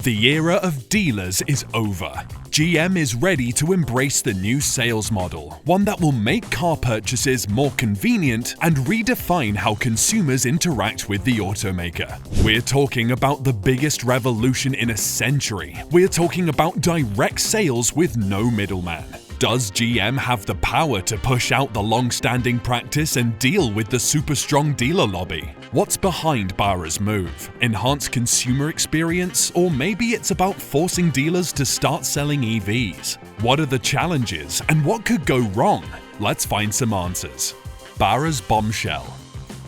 The era of dealers is over. GM is ready to embrace the new sales model, one that will make car purchases more convenient and redefine how consumers interact with the automaker. We're talking about the biggest revolution in a century. We're talking about direct sales with no middleman. Does GM have the power to push out the long-standing practice and deal with the super strong dealer lobby? What's behind Barra's move? Enhanced consumer experience? Or maybe it's about forcing dealers to start selling EVs? What are the challenges and what could go wrong? Let's find some answers. Barra's bombshell.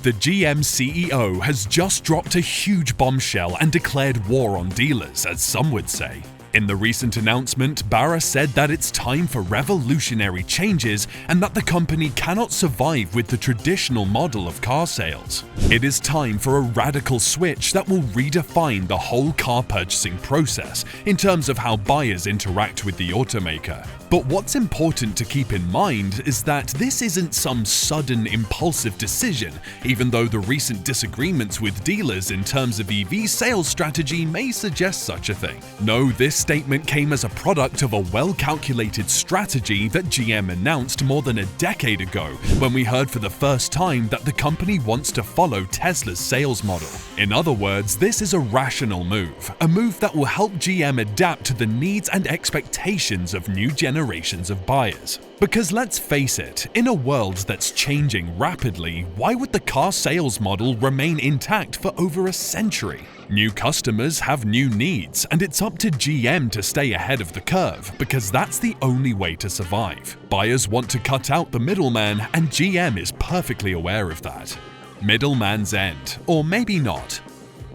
The GM CEO has just dropped a huge bombshell and declared war on dealers, as some would say. In the recent announcement, Barra said that it's time for revolutionary changes and that the company cannot survive with the traditional model of car sales. It is time for a radical switch that will redefine the whole car purchasing process in terms of how buyers interact with the automaker. But what's important to keep in mind is that this isn't some sudden, impulsive decision, even though the recent disagreements with dealers in terms of EV sales strategy may suggest such a thing. No, this statement came as a product of a well-calculated strategy that GM announced more than a decade ago when we heard for the first time that the company wants to follow Tesla's sales model. In other words, this is a rational move, a move that will help GM adapt to the needs and expectations of new generations of buyers. Because let's face it, in a world that's changing rapidly, why would the car sales model remain intact for over a century? New customers have new needs, and it's up to GM to stay ahead of the curve because that's the only way to survive. Buyers want to cut out the middleman, and GM is perfectly aware of that. Middleman's end, or maybe not.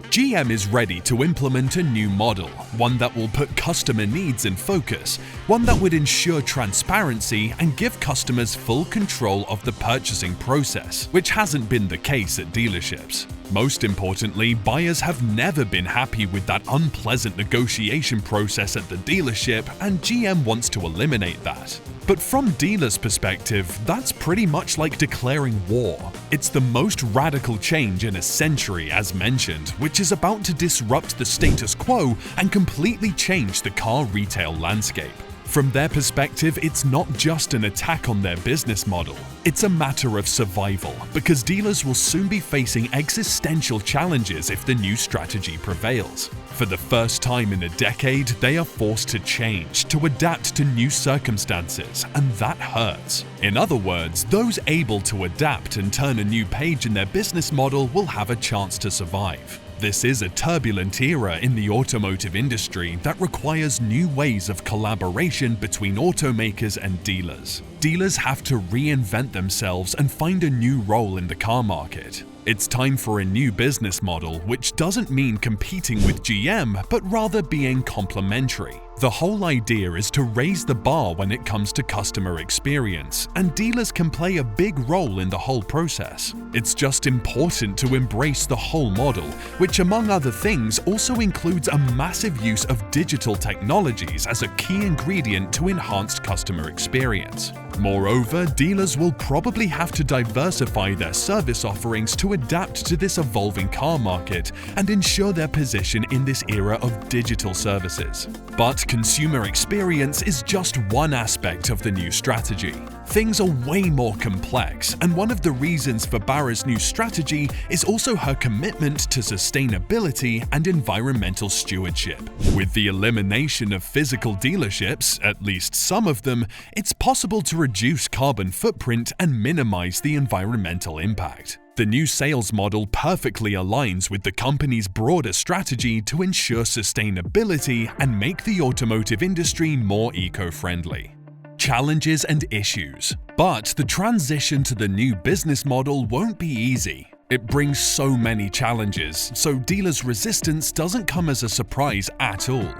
GM is ready to implement a new model, one that will put customer needs in focus, one that would ensure transparency and give customers full control of the purchasing process, which hasn't been the case at dealerships. Most importantly, buyers have never been happy with that unpleasant negotiation process at the dealership, and GM wants to eliminate that. But from dealers' perspective, that's pretty much like declaring war. It's the most radical change in a century, as mentioned, which is about to disrupt the status quo and completely change the car retail landscape. From their perspective, it's not just an attack on their business model. It's a matter of survival, because dealers will soon be facing existential challenges if the new strategy prevails. For the first time in a decade, they are forced to change, to adapt to new circumstances, and that hurts. In other words, those able to adapt and turn a new page in their business model will have a chance to survive. This is a turbulent era in the automotive industry that requires new ways of collaboration between automakers and dealers. Dealers have to reinvent themselves and find a new role in the car market. It's time for a new business model, which doesn't mean competing with GM, but rather being complementary. The whole idea is to raise the bar when it comes to customer experience, and dealers can play a big role in the whole process. It's just important to embrace the whole model, which among other things also includes a massive use of digital technologies as a key ingredient to enhanced customer experience. Moreover, dealers will probably have to diversify their service offerings to adapt to this evolving car market and ensure their position in this era of digital services. But consumer experience is just one aspect of the new strategy. Things are way more complex, and one of the reasons for Barra's new strategy is also her commitment to sustainability and environmental stewardship. With the elimination of physical dealerships, at least some of them, it's possible to reduce carbon footprint and minimize the environmental impact. The new sales model perfectly aligns with the company's broader strategy to ensure sustainability and make the automotive industry more eco-friendly. Challenges and issues. But the transition to the new business model won't be easy. It brings so many challenges, so dealers' resistance doesn't come as a surprise at all.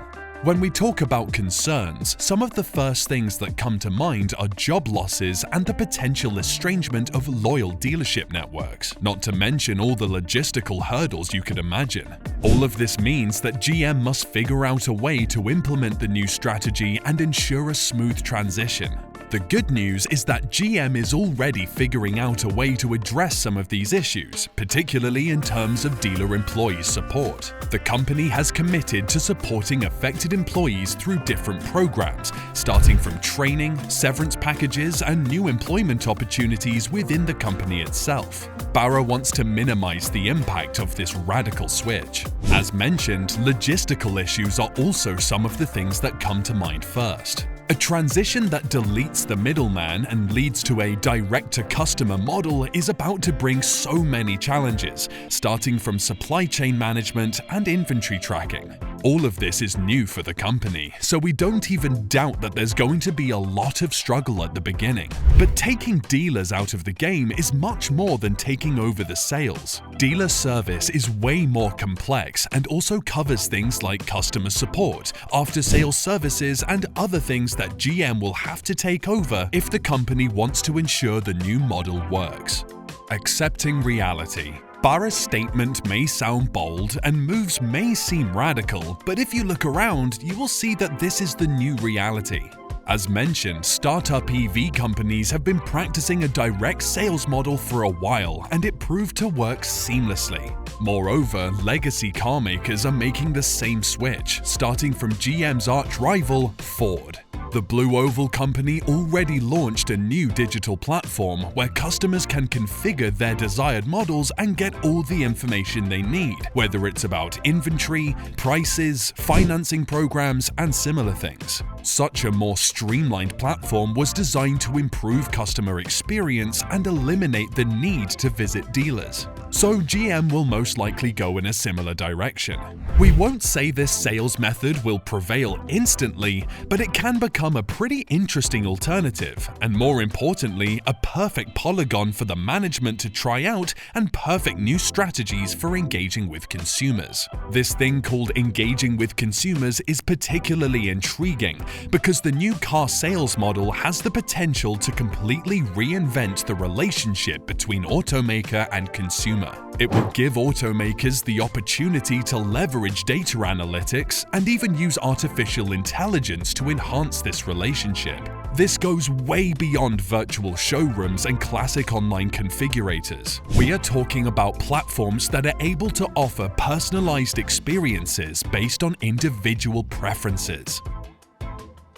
When we talk about concerns, some of the first things that come to mind are job losses and the potential estrangement of loyal dealership networks, not to mention all the logistical hurdles you could imagine. All of this means that GM must figure out a way to implement the new strategy and ensure a smooth transition. The good news is that GM is already figuring out a way to address some of these issues, particularly in terms of dealer employee support. The company has committed to supporting affected employees through different programs, starting from training, severance packages, and new employment opportunities within the company itself. Barra wants to minimize the impact of this radical switch. As mentioned, logistical issues are also some of the things that come to mind first. A transition that deletes the middleman and leads to a direct-to-customer model is about to bring so many challenges, starting from supply chain management and inventory tracking. All of this is new for the company, so we don't even doubt that there's going to be a lot of struggle at the beginning. But taking dealers out of the game is much more than taking over the sales. Dealer service is way more complex and also covers things like customer support, after-sales services, and other things that GM will have to take over if the company wants to ensure the new model works. Accepting reality. Barra's statement may sound bold and moves may seem radical, but if you look around, you will see that this is the new reality. As mentioned, startup EV companies have been practicing a direct sales model for a while, and it proved to work seamlessly. Moreover, legacy car makers are making the same switch, starting from GM's arch rival, Ford. The Blue Oval company already launched a new digital platform where customers can configure their desired models and get all the information they need, whether it's about inventory, prices, financing programs, and similar things. Such a more streamlined platform was designed to improve customer experience and eliminate the need to visit dealers. So GM will most likely go in a similar direction. We won't say this sales method will prevail instantly, but it can become a pretty interesting alternative, and more importantly, a perfect polygon for the management to try out and perfect new strategies for engaging with consumers. This thing called engaging with consumers is particularly intriguing because the new car sales model has the potential to completely reinvent the relationship between automaker and consumer. It will give automakers the opportunity to leverage data analytics and even use artificial intelligence to enhance this relationship. This goes way beyond virtual showrooms and classic online configurators. We are talking about platforms that are able to offer personalized experiences based on individual preferences.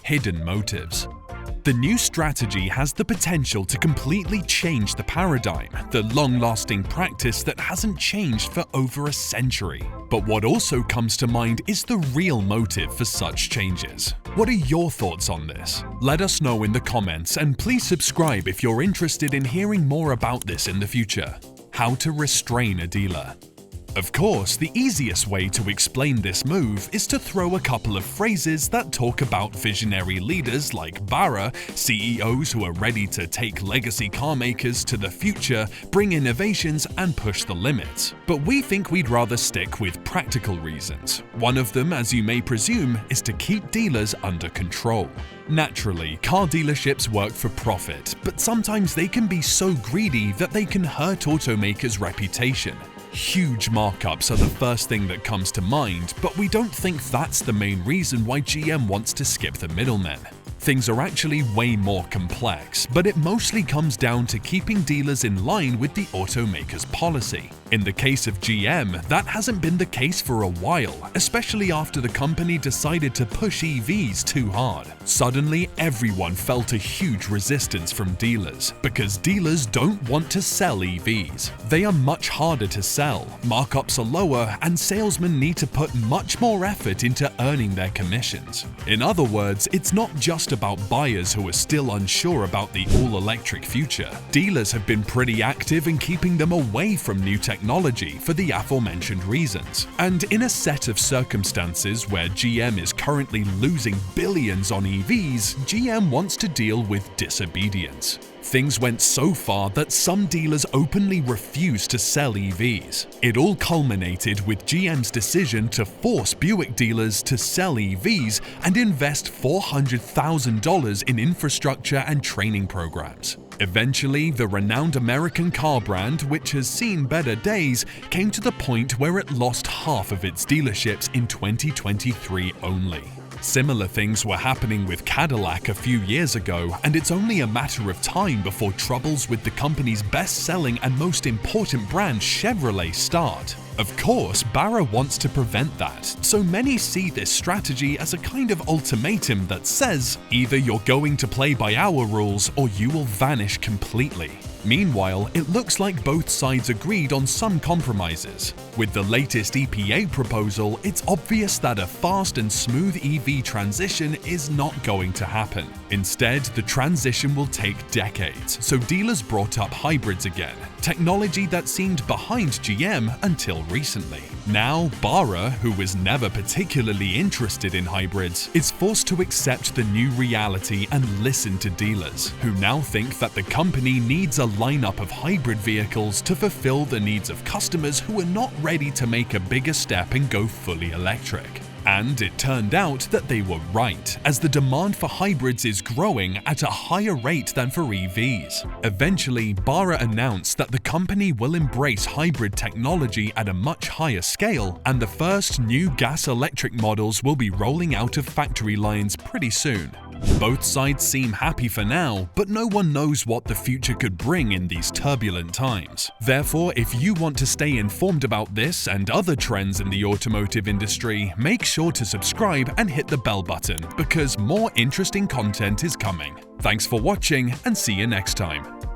Hidden motives. The new strategy has the potential to completely change the paradigm, the long-lasting practice that hasn't changed for over a century. But what also comes to mind is the real motive for such changes. What are your thoughts on this? Let us know in the comments, and please subscribe if you're interested in hearing more about this in the future. How to restrain a dealer. Of course, the easiest way to explain this move is to throw a couple of phrases that talk about visionary leaders like Barra, CEOs who are ready to take legacy car makers to the future, bring innovations, and push the limits. But we think we'd rather stick with practical reasons. One of them, as you may presume, is to keep dealers under control. Naturally, car dealerships work for profit, but sometimes they can be so greedy that they can hurt automakers' reputation. Huge markups are the first thing that comes to mind, but we don't think that's the main reason why GM wants to skip the middlemen. Things are actually way more complex, but it mostly comes down to keeping dealers in line with the automaker's policy. In the case of GM, that hasn't been the case for a while, especially after the company decided to push EVs too hard. Suddenly, everyone felt a huge resistance from dealers, because dealers don't want to sell EVs. They are much harder to sell, markups are lower, and salesmen need to put much more effort into earning their commissions. In other words, it's not just about buyers who are still unsure about the all-electric future. Dealers have been pretty active in keeping them away from new technology for the aforementioned reasons. And in a set of circumstances where GM is currently losing billions on EVs, GM wants to deal with disobedience. Things went so far that some dealers openly refused to sell EVs. It all culminated with GM's decision to force Buick dealers to sell EVs and invest $400,000 in infrastructure and training programs. Eventually, the renowned American car brand, which has seen better days, came to the point where it lost half of its dealerships in 2023 only. Similar things were happening with Cadillac a few years ago, and it's only a matter of time before troubles with the company's best-selling and most important brand Chevrolet start. Of course, Barra wants to prevent that, so many see this strategy as a kind of ultimatum that says, either you're going to play by our rules or you will vanish completely. Meanwhile, it looks like both sides agreed on some compromises. With the latest EPA proposal, it's obvious that a fast and smooth EV transition is not going to happen. Instead, the transition will take decades, so dealers brought up hybrids again, technology that seemed behind GM until recently. Now, Barra, who was never particularly interested in hybrids, is forced to accept the new reality and listen to dealers, who now think that the company needs a lineup of hybrid vehicles to fulfill the needs of customers who are not ready to make a bigger step and go fully electric. And it turned out that they were right, as the demand for hybrids is growing at a higher rate than for EVs. Eventually, Barra announced that the company will embrace hybrid technology at a much higher scale, and the first new gas-electric models will be rolling out of factory lines pretty soon. Both sides seem happy for now, but no one knows what the future could bring in these turbulent times. Therefore, if you want to stay informed about this and other trends in the automotive industry, make sure to subscribe and hit the bell button, because more interesting content is coming. Thanks for watching, and see you next time.